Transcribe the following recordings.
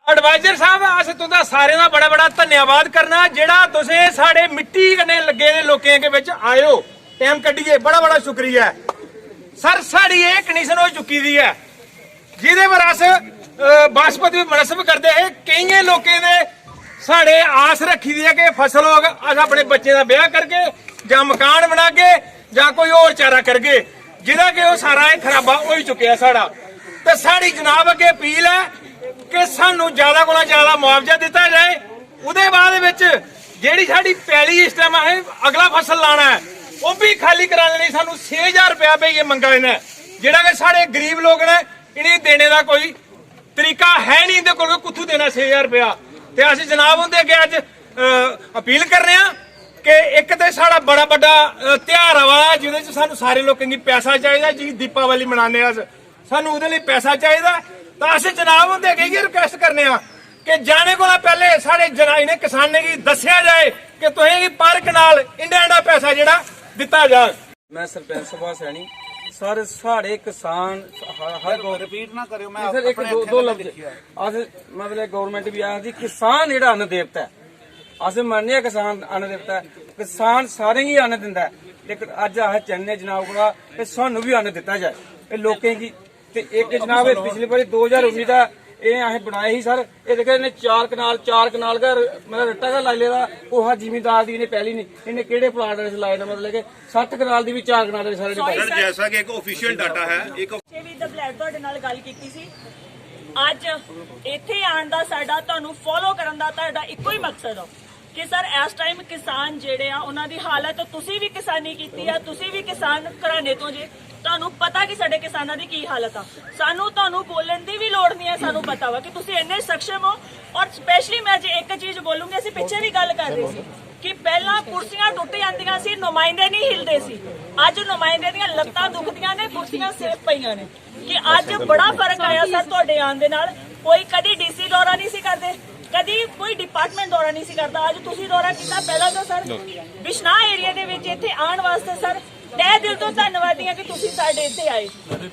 Adviser साहब अस तुंदा सारे दा बड़ा बड़ा धन्यवाद करना जेड़ा तुसे साढ़े मिट्टी कन्नै लगे दे लोकें के विच आए हो टाइम कड्ढिए बड़ा बड़ा शुक्रिया सर। साड़ी ये कंडीशन हो चुकी दी है जिहदे पर अस बासपति मनसब करते हैं कई लोकें दे साढ़े आस रखी दी है कि फसल होग अस अपने बच्चे का ब्याह करके जां मकान बनागे जां कोई होर चारा करगे जिहदा कि वो सारा खराबा हो चुकिया साड़ा। ते साड़ी जनाब अगे अपील है कि सानू ज्यादा कोला ज्यादा मुआवजा दिता जाए। उहदे बाद विच जिहड़ी साडी पैली इस टाइम असें अगला फसल लाना है वह भी खाली कराने लई सानू 6000 रुपया भईए मंगा इन्हें जिहड़ा कि साढ़े गरीब लोग ने इन्हें देने का कोई तरीका है नहीं इहदे कोल कुत्थों देना 6000 रुपया। ते असीं जनाब उहदे अगे अज अपील कर रहे हैं कि एक तो साड़ा बड़ा बड़ा त्योहार आवा जिहदे च सानू सारे लोगों की पैसा चाहिए जी दीपावली मनाने अस सानू उहदे लई पैसा चाहिए। तो अस जनाब उहदे अगे इयै रिक्वेस्ट करने कि जाने को पहले साढ़े इन्हें किसाने की दस्या जाए कि तुसें पर कनाल इंडा पैसा जिहड़ा दिता जाए। मैं सरपंच सभा सैनी सर साढ़े किसान हर रिपीट ना करियो मैं सर एक दो लफ्ज अस मतलब गवर्नमेंट भी आखदी किसान जेहड़ा अन्न देवता है अस मन्नने किसान अन्न देवता है किसान सारे ही अन्न दिंदा है लेकिन अज अस चाहने जनाब कोला कि सानू भी अन्न दिता जाए ये लोकें की। ते एक जनाब पिछली बारी 2019 का असें बनाए ही सर ये देखो इन्हें चार कनाल का मतलब रट्टा का लाई लेदा ओह जिमीदार दी इन्हें पहली नहीं इन्हें केड़े प्लाट लाए ने मतलब कि 60 कनाल दी भी 4 कनाल दे सारे सर जैसा कि एक ऑफिशियल डाटा है एक ਵੀ ਦਾ ਬਲੈਕ ਤੁਹਾਡੇ ਨਾਲ ਗੱਲ ਕੀਤੀ ਸੀ। ਅੱਜ ਇੱਥੇ ਆਉਣ ਦਾ ਸਾਡਾ ਤੁਹਾਨੂੰ ਫੋਲੋ ਕਰਨ ਦਾ ਤੁਹਾਡਾ ਇੱਕੋ ਹੀ ਮਕਸਦ ਆ ਕਿ ਸਰ ਇਸ ਟਾਈਮ ਕਿਸਾਨ ਜਿਹੜੇ ਆ ਉਹਨਾਂ ਦੀ ਹਾਲਤ ਤੁਸੀਂ ਵੀ ਕਿਸਾਨੀ ਕੀਤੀ ਆ ਤੁਸੀਂ ਵੀ ਕਿਸਾਨ ਘਰਾਣੇ ਤੋਂ ਜੇ ਤੁਹਾਨੂੰ ਪਤਾ ਕਿ ਸਾਡੇ ਕਿਸਾਨਾਂ ਦੀ ਕੀ ਹਾਲਤ ਆ। ਸਾਨੂੰ ਤੁਹਾਨੂੰ ਬੋਲਣ ਦੀ ਵੀ ਲੋੜ ਨਹੀਂ ਹੈ ਸਾਨੂੰ ਪਤਾ ਵਾ ਕਿ ਤੁਸੀਂ ਇੰਨੇ ਸક્ષਮ ਹੋ। ਔਰ ਸਪੈਸ਼ਲੀ ਮੈਂ ਜੇ ਇੱਕ ਚੀਜ਼ ਬੋਲੂੰਗੀ ਅਸੀਂ ਪਿੱਛੇ ਵੀ ਗੱਲ ਕਰ ਰਹੇ ਸੀ ਕਿ ਪਹਿਲਾਂ ਕੁਰਸੀਆਂ ਟੁੱਟ ਜਾਂਦੀਆਂ ਸੀ ਨੁਮਾਇੰਦੇ ਨਹੀਂ ਹਿਲਦੇ ਸੀ ਅੱਜ ਨੁਮਾਇੰਦੇ ਦੀਆਂ ਲੱਤਾਂ ਦੁਖਦੀਆਂ ਨੇ ਕੁਰਸੀਆਂ ਸੇਫ ਪਈਆਂ ਨੇ ਕਿ ਅੱਜ ਬੜਾ ਫਰਕ ਆਇਆ ਸਰ ਤੁਹਾਡੇ ਆਉਣ ਦੇ ਨਾਲ। ਕੋਈ ਕਦੀ ਡੀਸੀ ਦੌਰਾ ਨਹੀਂ ਸੀ ਕਰਦੇ ਕਦੀ ਕੋਈ ਡਿਪਾਰਟਮੈਂਟ ਦੌਰਾ ਨਹੀਂ ਸੀ ਕਰਦਾ ਅੱਜ ਤੁਸੀਂ ਦੌਰਾ ਕੀਤਾ। ਪਹਿਲਾਂ ਤਾਂ ਸਰ ਬਿਸ਼ਨਾਹ ਏਰੀਆ ਦੇ ਵਿੱਚ ਇੱਥੇ ਆਉਣ ਵਾਸਤੇ ਸਰ ਤਹਿ ਦਿਲ ਤੋਂ ਧੰਨਵਾਦੀ ਹਾਂ ਕਿ ਤੁਸੀਂ ਸਾਡੇ ਇੱਥੇ ਆਏ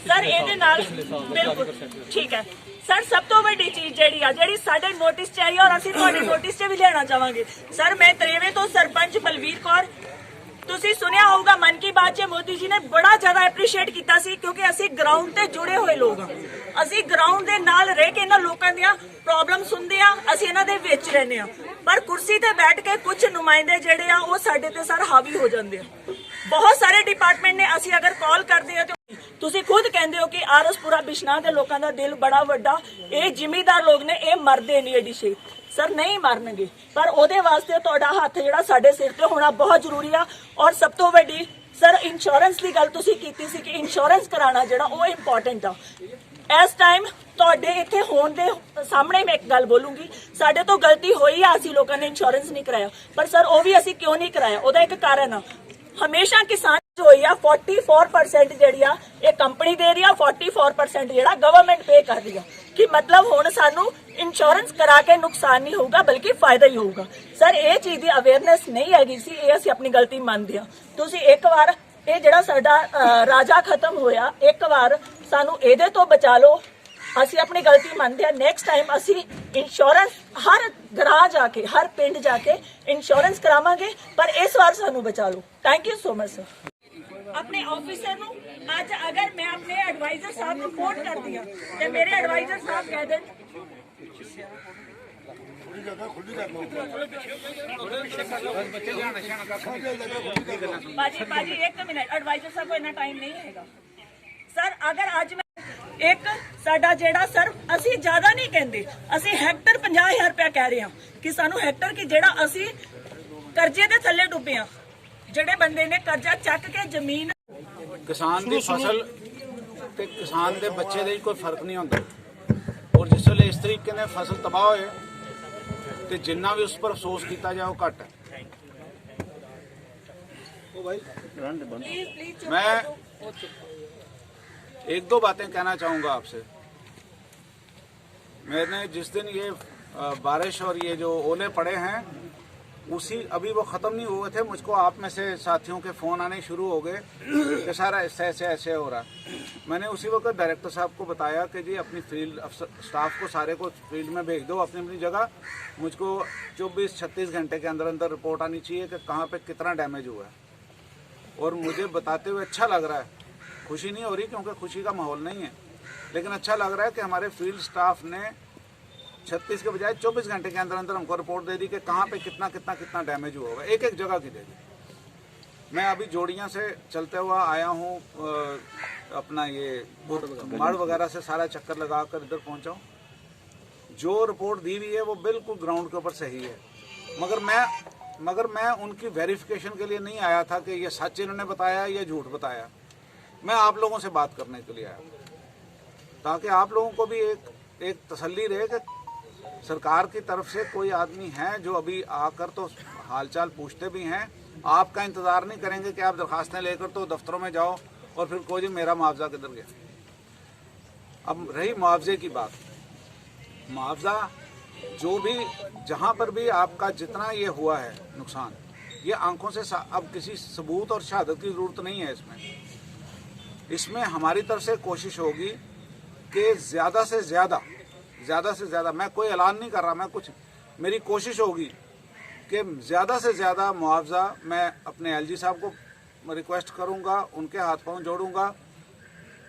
ਸਰ। ਇਹਦੇ ਨਾਲ ਬਿਲਕੁਲ ਠੀਕ ਹੈ ਸਰ। ਸਭ ਤੋਂ ਵੱਡੀ ਚੀਜ਼ ਜਿਹੜੀ ਸਾਡੇ ਨੋਟਿਸ 'ਚ ਆਈ ਔਰ ਅਸੀਂ ਤੁਹਾਡੇ ਨੋਟਿਸ 'ਚ ਵੀ ਲੈਣਾ ਚਾਹਾਂਗੇ ਸਰ। ਮੈਂ ਤਰੇਵੇ ਤੋਂ ਸਰਪੰਚ ਬਲਵੀਰ ਕੌਰ ਤੁਸੀਂ ਸੁਣਿਆ ਹੋਊਗਾ ਮਨ ਕੀ ਬਾਤ 'ਚ ਮੋਦੀ ਜੀ ਨੇ ਬੜਾ ਜ਼ਿਆਦਾ ਐਪਰੀਸ਼ੀਏਟ ਕੀਤਾ ਸੀ ਕਿਉਂਕਿ ਅਸੀਂ ਗਰਾਊਂਡ ਤੇ ਜੁੜੇ ਹੋਏ ਲੋਕ ਹਾਂ। ਅਸੀਂ ਗਰਾਊਂਡ ਦੇ ਨਾਲ ਰਹਿ ਕੇ ਇਹਨਾਂ ਲੋਕਾਂ ਦੀਆਂ ਪ੍ਰੋਬਲਮ ਸੁਣਦੇ ਆ ਅਸੀਂ ਇਹਨਾਂ ਦੇ ਵਿੱਚ ਰਹਿੰਦੇ ਆ ਪਰ ਕੁਰਸੀ ਤੇ ਬੈਠ ਕੇ ਕੁਝ ਨੁਮਾਇੰਦੇ ਜਿਹੜੇ ਆ ਉਹ ਸਾਡੇ ਤੇ ਸਰ ਹਾਵੀ ਹੋ ਜਾਂਦੇ ਆ। ਬਹੁਤ ਸਾਰੇ ਡਿਪਾਰਟਮੈਂਟ ਨੇ ਅਸੀਂ ਅਗਰ ਕਾਲ ਕਰਦੇ ਆ ਤੇ ਤੁਸੀਂ ਖੁਦ ਕਹਿੰਦੇ ਹੋ ਕਿ ਆਰਸਪੁਰਾ ਬਿਸ਼ਨਾਹ ਦੇ ਲੋਕਾਂ ਦਾ ਦਿਲ ਬੜਾ ਵੱਡਾ ਇਹ ਜ਼ਿਮੀਦਾਰ ਲੋਕ ਨੇ ਇਹ ਮਰਦੇ ਨਹੀਂ ਐਡੀ ਛੇ ਸਰ ਨਹੀਂ ਮਰਨਗੇ ਪਰ ਉਹਦੇ ਵਾਸਤੇ ਤੁਹਾਡਾ ਹੱਥ ਜਿਹੜਾ ਸਾਡੇ ਸਿਰ ਤੇ ਹੋਣਾ ਬਹੁਤ ਜ਼ਰੂਰੀ ਆ। ਔਰ ਸਭ ਤੋਂ ਵੱਡੀ ਸਰ ਇੰਸ਼ੋਰੈਂਸ ਦੀ ਗੱਲ ਤੁਸੀਂ ਕੀਤੀ ਸੀ ਕਿ ਇੰਸ਼ੋਰੈਂਸ ਕਰਾਉਣਾ ਜਿਹੜਾ ਉਹ ਇੰਪੋਰਟੈਂਟ ਆ। ਇਸ ਟਾਈਮ ਤੁਹਾਡੇ ਇੱਥੇ ਹੋਣ ਦੇ ਸਾਹਮਣੇ ਮੈਂ ਇੱਕ ਗੱਲ ਬੋਲੂੰਗੀ ਸਾਡੇ ਤੋਂ ਗਲਤੀ ਹੋਈ ਆ ਅਸੀਂ ਲੋਕਾਂ ਨੇ ਇੰਸ਼ੋਰੈਂਸ ਨਹੀਂ ਕਰਾਇਆ ਪਰ ਸਰ ਉਹ ਵੀ ਅਸੀਂ ਕਿਉਂ ਨਹੀਂ ਕਰਾਇਆ ਉਹਦਾ ਇੱਕ ਕਾਰਨ ਆ ਹਮੇਸ਼ਾ ਕਿਸਾਨ ਹੋਈ ਆ 44% ਜਿਹੜੀ ਆ ਇਹ ਕੰਪਨੀ ਦੇ ਰਹੀ ਆ 44% ਜਿਹੜਾ ਗਵਰਨਮੈਂਟ ਪੇ ਕਰ ਰਹੀ ਆ ਕਿ ਮਤਲਬ ਹੁਣ ਸਾਨੂੰ ਇੰਸ਼ੋਰੈਂਸ ਕਰਾ ਕੇ ਨੁਕਸਾਨ ਨਹੀਂ ਹੋਊਗਾ ਬਲਕਿ ਫਾਇਦਾ ਹੀ ਹੋਊਗਾ ਸਰ। ਇਹ ਚੀਜ਼ ਦੀ ਅਵੇਅਰਨੈਸ ਨਹੀਂ ਹੈਗੀ ਸੀ ਇਹ ਅਸੀਂ ਆਪਣੀ ਗਲਤੀ ਮੰਨਦੇ ਆ। ਤੁਸੀਂ ਇੱਕ ਵਾਰ ਇਹ ਜਿਹੜਾ ਸਾਡਾ ਰਾਜਾ ਖਤਮ ਹੋਇਆ ਇੱਕ ਵਾਰ ਸਾਨੂੰ ਇਹਦੇ ਤੋਂ ਬਚਾ ਲਓ ਅਸੀਂ ਆਪਣੀ ਗਲਤੀ ਮੰਨਦੇ ਆ। ਨੈਕਸਟ ਟਾਈਮ ਅਸੀਂ ਇੰਸ਼ੋਰੈਂਸ ਹਰ ਗ੍ਰਾਹ ਜਾ ਕੇ ਹਰ ਪਿੰਡ ਜਾ ਕੇ ਇੰਸ਼ੋਰੈਂਸ ਕਰਾਵਾਂਗੇ ਪਰ ਇਸ ਵਾਰ ਸਾਨੂੰ ਬਚਾ ਲਓ। Thank you so much sir. अपने ऑफिसर नु आज अगर मैं अपने एडवाइजर साहब को फोन कर दिया तो मेरे एडवाइजर साहब कह दें बाजी एक मिनट एडवाइजर साहब को इतना टाइम नहीं है सर। अगर आज मैं एक साडा जेड़ा सर असी ज्यादा नहीं कहते असी हेक्टर 50,000 रुपया कह रहे हैं कि सानू हेक्टर की जेड़ा असी कर्जे दे थल्ले डुबे हैं ਜਿਹੜੇ ਬੰਦੇ ਨੇ ਕਰਜ਼ਾ ਚੱਕ ਕੇ ਜ਼ਮੀਨ ਕਿਸਾਨ ਦੀ ਫਸਲ ਤੇ ਕਿਸਾਨ ਦੇ ਬੱਚੇ ਦੇ ਕੋਈ ਫਰਕ ਨਹੀਂ ਹੁੰਦਾ ਔਰ ਜਿਸ ਵੇਲੇ ਇਸ ਤਰੀਕੇ ਨਾਲ ਫਸਲ ਤਬਾਹ ਹੋਏ ਤੇ ਜਿੰਨਾ ਵੀ ਉਸ ਪਰ ਅਫਸੋਸ ਕੀਤਾ ਜਾਏ ਉਹ ਘੱਟ ਹੈ। ਉਹ ਭਾਈ मैं एक दो बातें कहना चाहूँगा आपसे। मैंने जिस दिन ये बारिश और ये जो ओले पड़े हैं उसी अभी वो ख़त्म नहीं हुए थे, मुझको आप में से साथियों के फ़ोन आने शुरू हो गए कि सारा ऐसे ऐसे हो रहा। मैंने उसी वक्त डायरेक्टर साहब को बताया कि जी अपनी फील्ड स्टाफ को सारे को फील्ड में भेज दो अपनी अपनी जगह। मुझको 24-36 घंटे के अंदर अंदर रिपोर्ट आनी चाहिए कि कहाँ पे कितना डैमेज हुआ है। और मुझे बताते हुए अच्छा लग रहा है, खुशी नहीं हो रही क्योंकि खुशी का माहौल नहीं है, लेकिन अच्छा लग रहा है कि हमारे फील्ड स्टाफ ने 36 के बजाय 24 घंटे के अंदर अंदर हमको रिपोर्ट दे दी कि कहाँ पे कितना कितना कितना डैमेज हुआ होगा, एक एक जगह की दे दी। मैं अभी जोड़ियाँ से चलते हुआ आया हूँ, अपना ये मड़ वगैरह से सारा चक्कर लगा कर इधर पहुँचा हूँ। जो रिपोर्ट दी हुई है वो बिल्कुल ग्राउंड के ऊपर सही है, मगर मैं उनकी वेरिफिकेशन के लिए नहीं आया था कि ये सच इन्होंने बताया या झूठ बताया। मैं आप लोगों से बात करने के लिए आया ताकि आप लोगों को भी एक तसल्ली रहे कि सरकार की तरफ से कोई आदमी है जो अभी आकर तो हालचाल पूछते भी हैं। आपका इंतज़ार नहीं करेंगे कि आप दरखास्तें लेकर तो दफ्तरों में जाओ और फिर कोई जी मेरा मुआवजा किधर गया। अब रही मुआवजे की बात, मुआवजा जो भी जहाँ पर भी आपका जितना ये हुआ है नुकसान, ये आंखों से अब किसी सबूत और शहादत की ज़रूरत नहीं है। इसमें हमारी तरफ से कोशिश होगी कि ज़्यादा से ज़्यादा, मैं कोई ऐलान नहीं कर रहा, मैं कुछ, मेरी कोशिश होगी कि ज़्यादा से ज़्यादा मुआवजा मैं अपने एलजी साहब को रिक्वेस्ट करूंगा, उनके हाथ पांव जोड़ूंगा।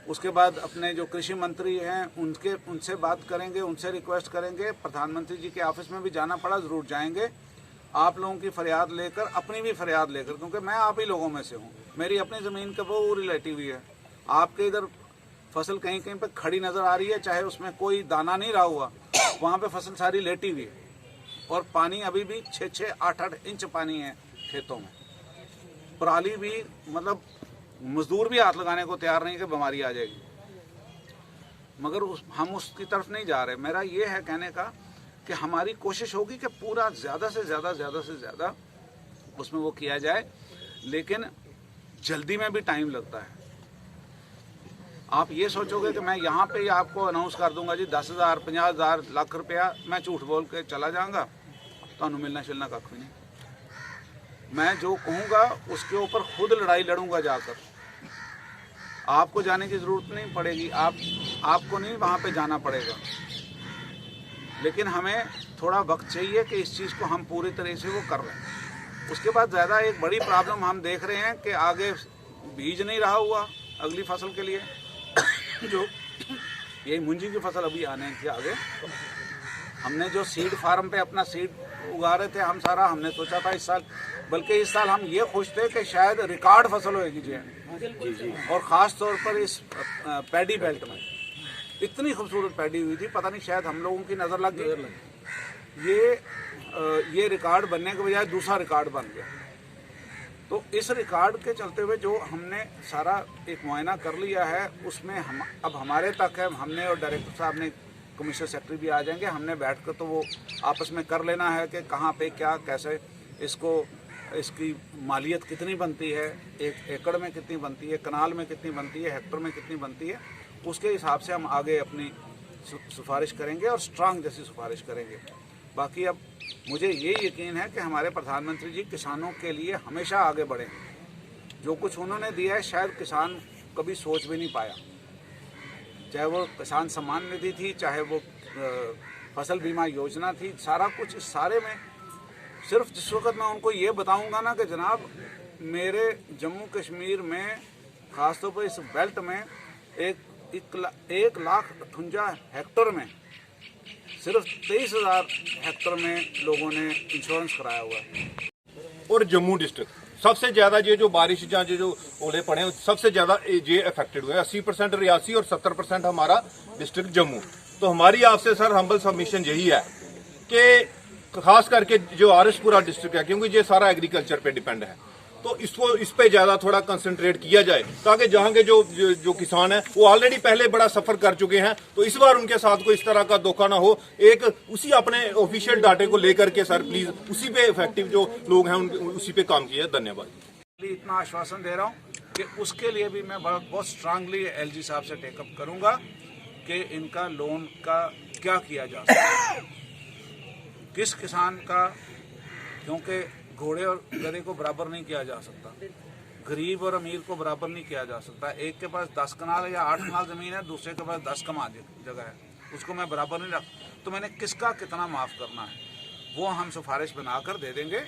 उसके बाद अपने जो कृषि मंत्री हैं उनसे बात करेंगे, उनसे रिक्वेस्ट करेंगे। प्रधानमंत्री जी के ऑफिस में भी जाना पड़ा ज़रूर जाएंगे, आप लोगों की फरियाद लेकर, अपनी भी फरियाद लेकर, क्योंकि मैं आप ही लोगों में से हूँ। मेरी अपनी ज़मीन का वो रिलेटिव ही है। आपके इधर फसल कहीं कहीं पे खड़ी नज़र आ रही है, चाहे उसमें कोई दाना नहीं रहा हुआ, वहाँ पे फसल सारी लेटी हुई है और पानी अभी भी 6-8 इंच पानी है खेतों में। पराली भी, मतलब मजदूर भी हाथ लगाने को तैयार नहीं कि बीमारी आ जाएगी, मगर हम उसकी तरफ नहीं जा रहे। मेरा ये है कहने का कि हमारी कोशिश होगी कि पूरा ज़्यादा से ज़्यादा उसमें वो किया जाए, लेकिन जल्दी में भी टाइम लगता है। आप ये सोचोगे कि मैं यहाँ पे ही आपको अनाउंस कर दूंगा जी 10,000, 50,000, लाख रुपया, मैं झूठ बोल के चला जाऊँगा, तो मिलना शिलना कख भी नहीं। मैं जो कहूँगा उसके ऊपर खुद लड़ाई लड़ूंगा जाकर। आपको जाने की ज़रूरत नहीं पड़ेगी, आपको नहीं वहाँ पे जाना पड़ेगा, लेकिन हमें थोड़ा वक्त चाहिए कि इस चीज़ को हम पूरी तरह से वो कर लें। उसके बाद ज़्यादा एक बड़ी प्रॉब्लम हम देख रहे हैं कि आगे बीज नहीं रहा हुआ अगली फसल के लिए, जो यही मुंजी की फसल अभी आने के आगे। हमने जो सीड फार्म पे अपना सीड उगा रहे थे हमने सोचा था इस साल, बल्कि इस साल हम ये खुश थे कि शायद रिकॉर्ड फसल होगी जी, और ख़ास तौर पर इस पैडी बेल्ट में इतनी खूबसूरत पैडी हुई थी, पता नहीं शायद हम लोगों की नज़र लग गई। ये रिकॉर्ड बनने के बजाय दूसरा रिकॉर्ड बन गया। तो इस रिकॉर्ड के चलते हुए जो हमने सारा एक मुआयना कर लिया है, उसमें अब हमारे तक है, हमने और डायरेक्टर साहब ने, कमिश्नर सेक्रेटरी भी आ जाएंगे, हमने बैठकर तो वो आपस में कर लेना है कि कहाँ पे क्या कैसे इसकी मालियत कितनी बनती है, एक एकड़ में कितनी बनती है, कनाल में कितनी बनती है, हेक्टर में कितनी बनती है, उसके हिसाब से हम आगे अपनी सिफारिश करेंगे और स्ट्रांग जैसी सिफारिश करेंगे। बाकी अब मुझे ये यकीन है कि हमारे प्रधानमंत्री जी किसानों के लिए हमेशा आगे बढ़े। जो कुछ उन्होंने दिया है शायद किसान कभी सोच भी नहीं पाया, चाहे वो किसान सम्मान निधि थी, चाहे वो फसल बीमा योजना थी, सारा कुछ। इस सारे में सिर्फ जिस वक्त मैं उनको ये बताऊंगा ना कि जनाब मेरे जम्मू कश्मीर में ख़ासतौर पर इस बेल्ट में 1,58,000 हेक्टर में सिर्फ 23,000 हेक्टर में लोगों ने इंश्योरेंस कराया हुआ है। और जम्मू डिस्ट्रिक्ट सबसे ज्यादा ये जो बारिश या जो ओले पड़े सबसे ज्यादा ये अफेक्टेड हुए। 80% रियासी और 70% हमारा डिस्ट्रिक्ट जम्मू। तो हमारी आपसे सर हम्बल सबमिशन यही है कि खास करके जो आरएसपुरा डिस्ट्रिक्ट है, क्योंकि ये सारा एग्रीकल्चर पे डिपेंड है, तो इस पे ज्यादा थोड़ा कंसंट्रेट किया जाए ताकि जहाँ के जो किसान हैं वो ऑलरेडी पहले बड़ा सफर कर चुके हैं, तो इस बार उनके साथ कोई इस तरह का धोखा ना हो। एक उसी अपने ऑफिशियल डाटे को लेकर के सर प्लीज उसी पे इफेक्टिव जो लोग हैं उसी पे काम किया। धन्यवाद। इतना आश्वासन दे रहा हूँ कि उसके लिए भी मैं बहुत स्ट्रांगली एलजी साहब से टेकअप करूंगा कि इनका लोन का क्या किया जा सकता है, किस किसान का, क्योंकि घोड़े और गधे को बराबर नहीं किया जा सकता, गरीब और अमीर को बराबर नहीं किया जा सकता। एक के पास 10 कनाल या 8 कनाल जमीन है, दूसरे के पास 10 कनाल जगह है, उसको मैं बराबर नहीं रख, तो मैंने किसका कितना माफ़ करना है वो हम सिफारिश बनाकर दे देंगे।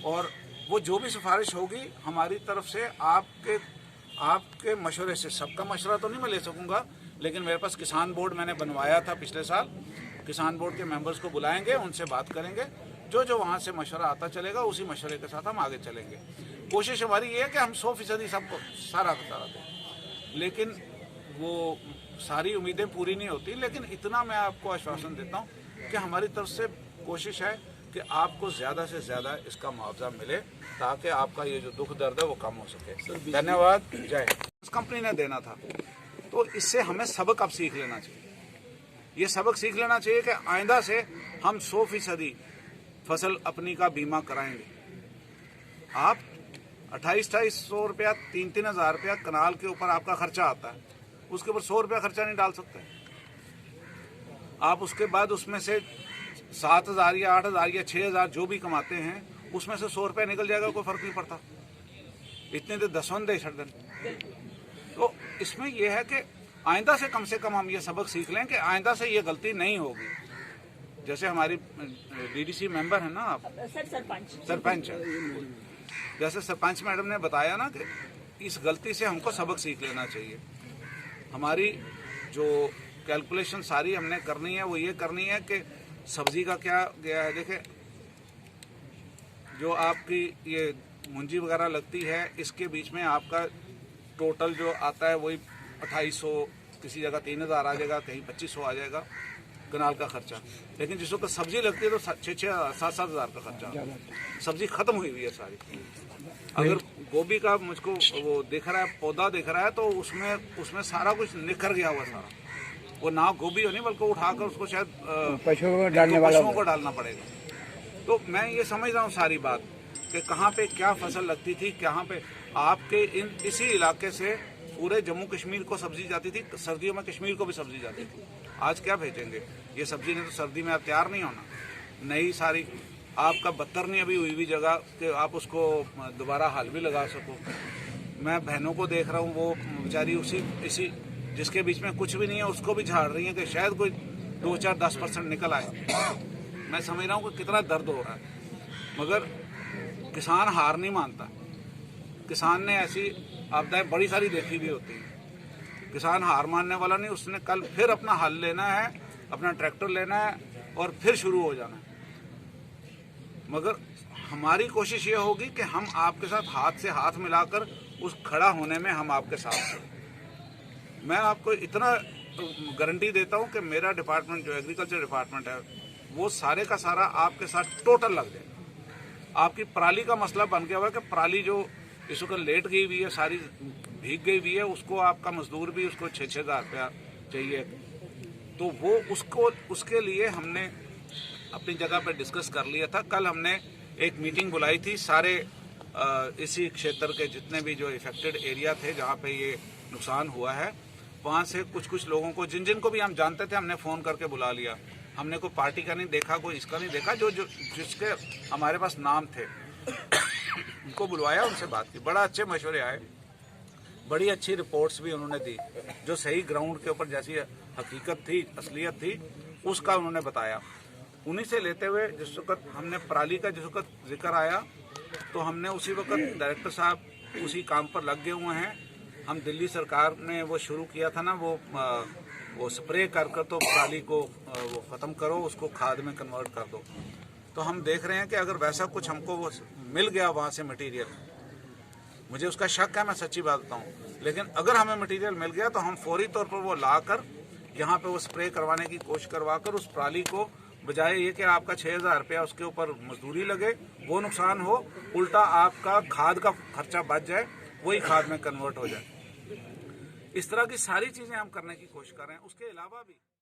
और वो जो भी सिफारिश होगी हमारी तरफ से आपके मशवरे से, सबका मशवरा तो नहीं मैं ले सकूंगा, लेकिन मेरे पास किसान बोर्ड मैंने बनवाया था पिछले साल, किसान बोर्ड के मेंबर्स को बुलाएंगे, उनसे बात करेंगे, जो वहाँ से मशवरा आता चलेगा उसी मशवरे के साथ हम आगे चलेंगे। कोशिश हमारी ये है कि हम 100% सबको सारा का सारा दें, लेकिन वो सारी उम्मीदें पूरी नहीं होती। लेकिन इतना मैं आपको आश्वासन देता हूँ कि हमारी तरफ से कोशिश है कि आपको ज़्यादा से ज़्यादा इसका मुआवजा मिले, ताकि आपका ये जो दुख दर्द है वो कम हो सके। धन्यवाद। जय हिंद। इस कंपनी ने देना था, तो इससे हमें सबक अब सीख लेना चाहिए। ये सबक सीख लेना चाहिए कि आइंदा से हम 100% फसल अपनी का बीमा कराएंगे। आप 2800 रुपया 3-3 हज़ार रुपया कनाल के ऊपर आपका खर्चा आता है, उसके ऊपर 100 रुपया खर्चा नहीं डाल सकते आप। उसके बाद उसमें से 7,000 या 8,000 या 6,000 जो भी कमाते हैं, उसमें से 100 रुपया निकल जाएगा, कोई फर्क नहीं पड़ता। इतने तो 10 दे छड़ दें। तो इसमें यह है कि आइंदा से कम हम ये सबक सीख लें कि आइंदा से ये गलती नहीं होगी। जैसे हमारी डीडीसी मेंबर है ना आप, सरपंच है, जैसे सरपंच मैडम ने बताया ना कि इस गलती से हमको सबक सीख लेना चाहिए। हमारी जो कैलकुलेशन सारी हमने करनी है वो ये करनी है कि सब्जी का क्या गया है। देखे, जो आपकी ये मुंजी वगैरह लगती है, इसके बीच में आपका टोटल जो आता है वही 2800, किसी जगह 3,000 आ जाएगा, कहीं 2500 आ जाएगा कनाल का खर्चा। लेकिन जिस वक्त सब्जी लगती है तो 6-7 हज़ार का खर्चा। सब्जी खत्म हुई हुई है सारी। अगर गोभी का मुझको वो दिख रहा है, पौधा दिख रहा है, तो उसमें सारा कुछ निखर गया हुआ सारा। वो ना गोभी हो नहीं, बल्कि उठाकर उसको शायद पशुओं को डालना पड़ेगा। तो मैं ये समझ रहा हूँ सारी बात कि कहाँ पे क्या फसल लगती थी, कहाँ पे आपके इसी इलाके से पूरे जम्मू कश्मीर को सब्जी जाती थी, सर्दियों में कश्मीर को भी सब्जी जाती थी। आज क्या भेजेंगे? ये सब्जी ने तो सर्दी में आप तैयार नहीं होना। नई सारी आपका 72 नहीं अभी हुई जगह कि आप उसको दोबारा हाल भी लगा सको। मैं बहनों को देख रहा हूँ, वो बेचारी इसी जिसके बीच में कुछ भी नहीं है उसको भी झाड़ रही है कि शायद कोई 2-4-10% निकल आए। मैं समझ रहा हूँ कि कितना दर्द हो रहा है, मगर किसान हार नहीं मानता। किसान ने ऐसी आपदाएं बड़ी सारी देखी भी होती है। किसान हार मानने वाला नहीं, उसने कल फिर अपना हल लेना है, अपना ट्रैक्टर लेना है और फिर शुरू हो जाना है। मगर हमारी कोशिश ये होगी कि हम आपके साथ हाथ से हाथ मिलाकर उस खड़ा होने में हम आपके साथ हैं। मैं आपको इतना गारंटी देता हूँ कि मेरा डिपार्टमेंट जो एग्रीकल्चर डिपार्टमेंट है वो सारे का सारा आपके साथ टोटल लग जाएगा। आपकी पराली का मसला बन गया हुआ है कि पराली जो इस वक्त लेट गई हुई है, सारी भीग गई हुई है, उसको आपका मजदूर भी उसको 6-6 हज़ार रुपया चाहिए। तो वो उसके लिए हमने अपनी जगह पर डिस्कस कर लिया था। कल हमने एक मीटिंग बुलाई थी, सारे इसी क्षेत्र के जितने भी जो इफेक्टेड एरिया थे जहाँ पे ये नुकसान हुआ है, वहाँ से कुछ लोगों को जिन को भी हम जानते थे हमने फ़ोन करके बुला लिया। हमने कोई पार्टी का नहीं देखा, कोई इसका नहीं देखा, जिसके हमारे पास नाम थे उनको बुलवाया, उनसे बात की। बड़ा अच्छे मशवरे आए, बड़ी अच्छी रिपोर्ट्स भी उन्होंने दी, जो सही ग्राउंड के ऊपर जैसी हकीकत थी, असलियत थी, उसका उन्होंने बताया। उन्हीं से लेते हुए जिस वक्त हमने पराली का जिस वक्त जिक्र आया तो हमने उसी वक्त डायरेक्टर साहब उसी काम पर लग गए हुए हैं। हम दिल्ली सरकार ने वो शुरू किया था ना, वो स्प्रे कर तो पराली को वो ख़त्म करो, उसको खाद में कन्वर्ट कर दो। तो हम देख रहे हैं कि अगर वैसा कुछ हमको वो मिल गया वहाँ से मटेरियल, मुझे उसका शक है, मैं सच्ची बात बताऊँ, लेकिन अगर हमें मटेरियल मिल गया तो हम फौरी तौर पर वो लाकर यहाँ पे वो स्प्रे करवाने की कोशिश करवाकर उस पराली को, बजाय ये कि आपका 6,000 रुपया उसके ऊपर मजदूरी लगे, वो नुकसान हो, उल्टा आपका खाद का खर्चा बच जाए, वही खाद में कन्वर्ट हो जाए। इस तरह की सारी चीज़ें हम करने की कोशिश कर रहे हैं। उसके अलावा भी